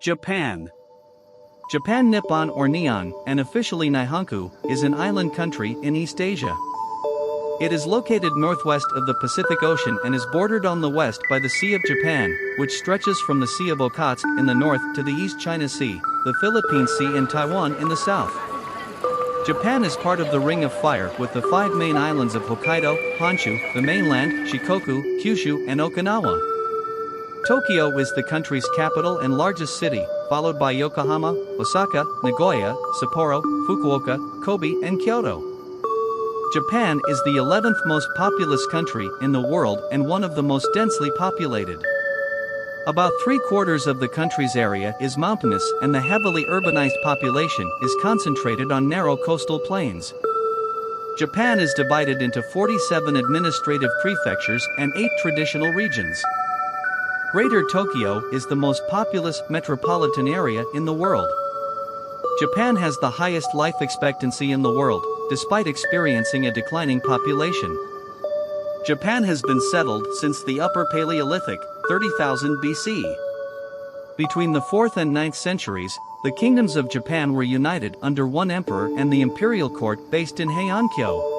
Japan. Japan, Nippon or Nihon, and officially Nihonkoku, is an island country in East Asia. It is located northwest of the Pacific Ocean and is bordered on the west by the Sea of Japan, which stretches from the Sea of Okhotsk in the north to the East China Sea, the Philippine Sea and Taiwan in the south. Japan is part of the Ring of Fire with the 5 main islands of Hokkaido, Honshu, the mainland, Shikoku, Kyushu and Okinawa. Tokyo is the country's capital and largest city, followed by Yokohama, Osaka, Nagoya, Sapporo, Fukuoka, Kobe and Kyoto. Japan is the 11th most populous country in the world and one of the most densely populated. About 3/4 of the country's area is mountainous and the heavily urbanized population is concentrated on narrow coastal plains. Japan is divided into 47 administrative prefectures and 8 traditional regions. Greater Tokyo is the most populous metropolitan area in the world. Japan has the highest life expectancy in the world, despite experiencing a declining population. Japan has been settled since the Upper Paleolithic, 30,000 BC. Between the 4th and 9th centuries, the kingdoms of Japan were united under one emperor and the imperial court based in Heian-kyo.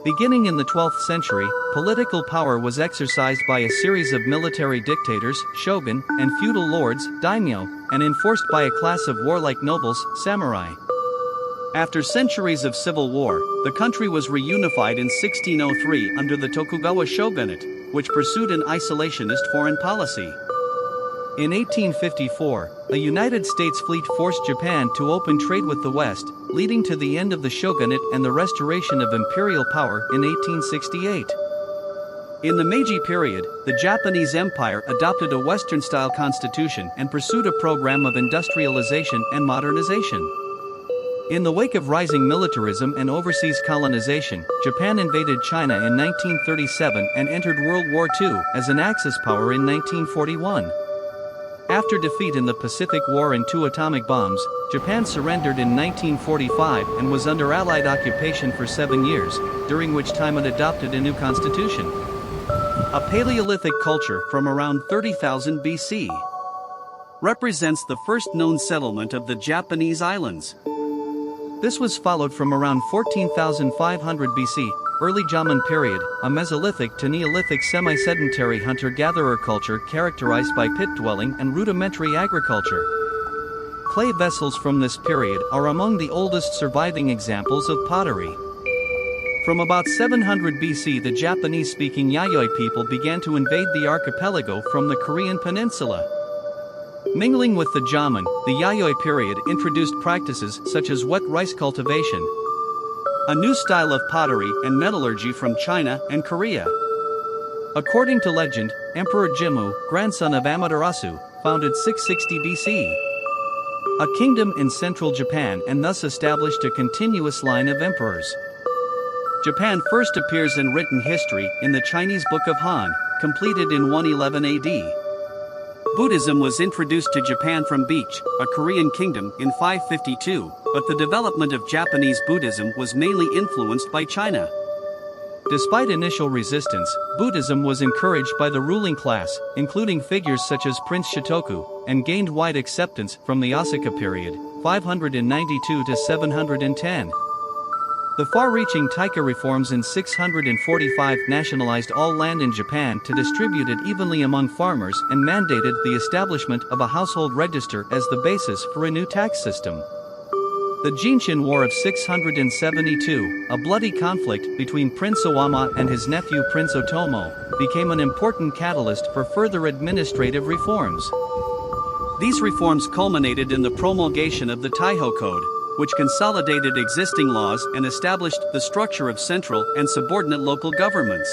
Beginning in the 12th century, political power was exercised by a series of military dictators, shogun, and feudal lords, daimyo, and enforced by a class of warlike nobles, samurai. After centuries of civil war, the country was reunified in 1603 under the Tokugawa shogunate, which pursued an isolationist foreign policy. In 1854, a United States fleet forced Japan to open trade with the West, leading to the end of the shogunate and the restoration of imperial power in 1868. In the Meiji period, the Japanese Empire adopted a Western-style constitution and pursued a program of industrialization and modernization. In the wake of rising militarism and overseas colonization, Japan invaded China in 1937 and entered World War II as an Axis power in 1941. After defeat in the Pacific War and 2 atomic bombs, Japan surrendered in 1945 and was under Allied occupation for 7 years, during which time it adopted a new constitution. A Paleolithic culture from around 30,000 BC represents the first known settlement of the Japanese islands. This was followed from around 14,500 BC, early Jomon period, a Mesolithic to Neolithic semi-sedentary hunter-gatherer culture characterized by pit-dwelling and rudimentary agriculture. Clay vessels from this period are among the oldest surviving examples of pottery. From about 700 BC, the Japanese-speaking Yayoi people began to invade the archipelago from the Korean peninsula. Mingling with the Jomon, the Yayoi period introduced practices such as wet rice cultivation, a new style of pottery and metallurgy from China and Korea. According to legend, Emperor Jimmu, grandson of Amaterasu, founded 660 BC a kingdom in central Japan and thus established a continuous line of emperors. Japan first appears in written history in the Chinese Book of Han, completed in 111 AD. Buddhism was introduced to Japan from Beach, a Korean kingdom, in 552, but the development of Japanese Buddhism was mainly influenced by China. Despite initial resistance, Buddhism was encouraged by the ruling class, including figures such as Prince Shikoku, and gained wide acceptance from the Osaka period, 592 to 710. The far-reaching Taika reforms in 645 nationalized all land in Japan to distribute it evenly among farmers and mandated the establishment of a household register as the basis for a new tax system. The Jinshin War of 672, a bloody conflict between Prince Owama and his nephew Prince Otomo, became an important catalyst for further administrative reforms. These reforms culminated in the promulgation of the Taiho Code, which consolidated existing laws and established the structure of central and subordinate local governments.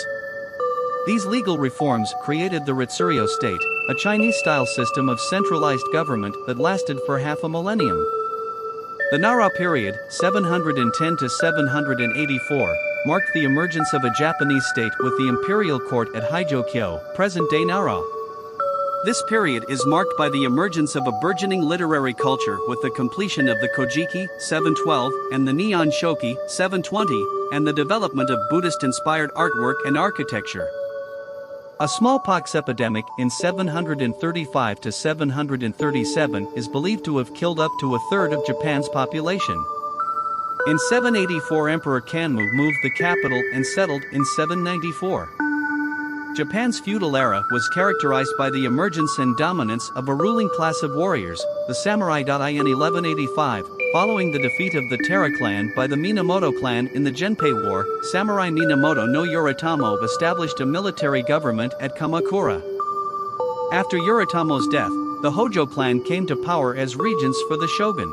These legal reforms created the Ritsuryo state, a Chinese-style system of centralized government that lasted for half a millennium. The Nara period, 710 to 784, marked the emergence of a Japanese state with the imperial court at Haijokyo, present-day Nara. This period is marked by the emergence of a burgeoning literary culture with the completion of the Kojiki, 712, and the Nihon Shoki, 720, and the development of Buddhist-inspired artwork and architecture. A smallpox epidemic in 735 to 737 is believed to have killed up to a third of Japan's population. In 784 Emperor Kanmu moved the capital and settled in 794. Japan's feudal era was characterized by the emergence and dominance of a ruling class of warriors, the samurai. In 1185, following the defeat of the Tara clan by the Minamoto clan in the Genpei War, Samurai Minamoto no Yoritomo established a military government at Kamakura. After Yoritomo's death, the Hojo clan came to power as regents for the shogun.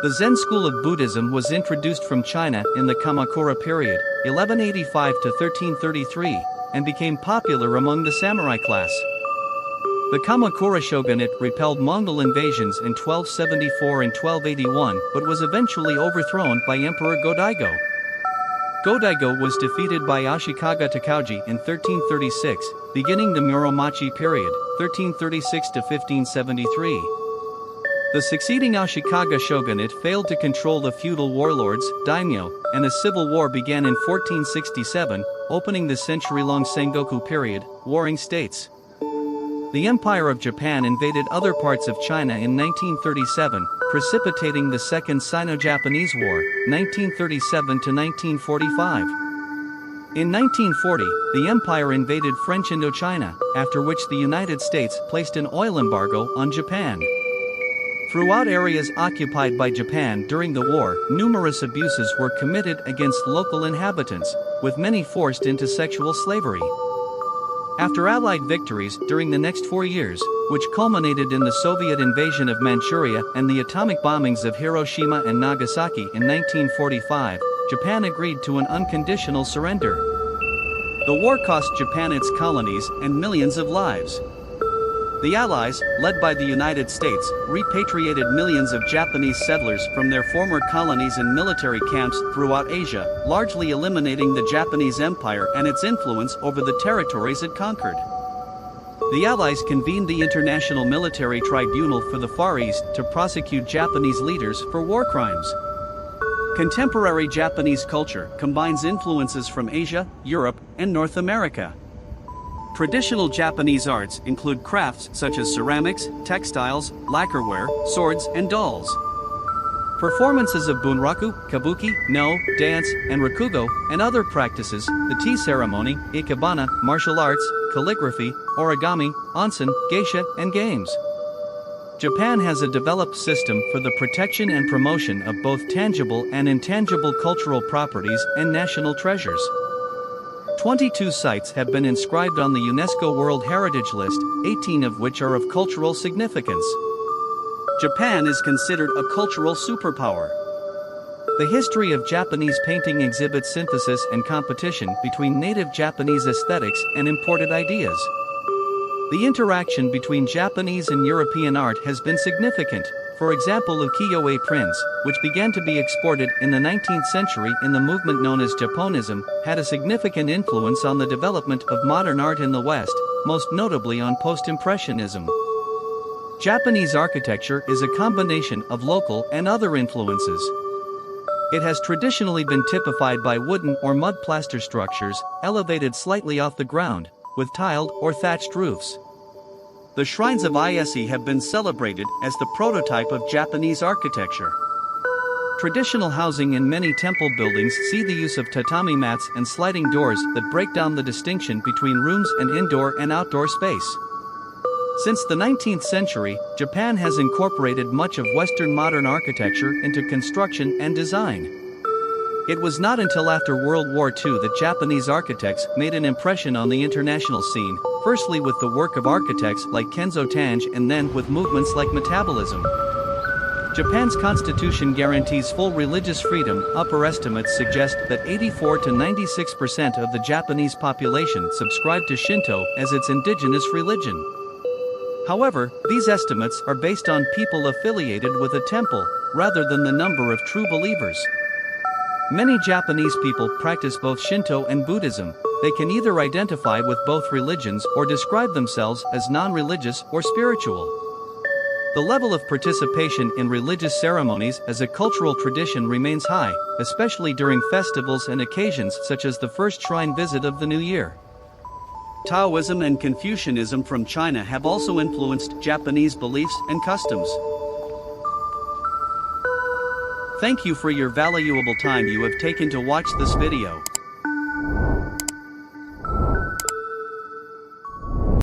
The Zen school of Buddhism was introduced from China in the Kamakura period, 1185 to 1333, and became popular among the samurai class. The Kamakura shogunate repelled Mongol invasions in 1274 and 1281 but was eventually overthrown by Emperor Go-Daigo. Go-Daigo was defeated by Ashikaga Takauji in 1336, beginning the Muromachi period, 1336 to 1573. The succeeding Ashikaga shogunate failed to control the feudal warlords, daimyo, and a civil war began in 1467, opening the century-long Sengoku period, warring states. The Empire of Japan invaded other parts of China in 1937, precipitating the Second Sino-Japanese War, 1937 to 1945. In 1940, the empire invaded French Indochina, after which the United States placed an oil embargo on Japan. Throughout areas occupied by Japan during the war, numerous abuses were committed against local inhabitants, with many forced into sexual slavery. After Allied victories during the next 4 years, which culminated in the Soviet invasion of Manchuria and the atomic bombings of Hiroshima and Nagasaki in 1945, Japan agreed to an unconditional surrender. The war cost Japan its colonies and millions of lives. The Allies, led by the United States, repatriated millions of Japanese settlers from their former colonies and military camps throughout Asia, largely eliminating the Japanese Empire and its influence over the territories it conquered. The Allies convened the International Military Tribunal for the Far East to prosecute Japanese leaders for war crimes. Contemporary Japanese culture combines influences from Asia, Europe, and North America. Traditional Japanese arts include crafts such as ceramics, textiles, lacquerware, swords, and dolls. Performances of bunraku, kabuki, no, dance, and rakugo, and other practices, the tea ceremony, ikebana, martial arts, calligraphy, origami, onsen, geisha, and games. Japan has a developed system for the protection and promotion of both tangible and intangible cultural properties and national treasures. 22 sites have been inscribed on the UNESCO World Heritage List, 18 of which are of cultural significance. Japan is considered a cultural superpower. The history of Japanese painting exhibits synthesis and competition between native Japanese aesthetics and imported ideas. The interaction between Japanese and European art has been significant. For example, ukiyo-e prints, which began to be exported in the 19th century in the movement known as Japonism, had a significant influence on the development of modern art in the West, most notably on post-impressionism. Japanese architecture is a combination of local and other influences. It has traditionally been typified by wooden or mud plaster structures, elevated slightly off the ground, with tiled or thatched roofs. The shrines of Ise have been celebrated as the prototype of Japanese architecture. Traditional housing in many temple buildings see the use of tatami mats and sliding doors that break down the distinction between rooms and indoor and outdoor space. Since the 19th century, Japan has incorporated much of Western modern architecture into construction and design. It was not until after World War II that Japanese architects made an impression on the international scene, firstly with the work of architects like Kenzo Tange and then with movements like metabolism. Japan's constitution guarantees full religious freedom. Upper estimates suggest that 84 to 96% of the Japanese population subscribe to Shinto as its indigenous religion. However, these estimates are based on people affiliated with a temple, rather than the number of true believers. Many Japanese people practice both Shinto and Buddhism. They can either identify with both religions or describe themselves as non-religious or spiritual. The level of participation in religious ceremonies as a cultural tradition remains high, especially during festivals and occasions such as the first shrine visit of the new year. Taoism and Confucianism from China have also influenced Japanese beliefs and customs. Thank you for your valuable time you have taken to watch this video.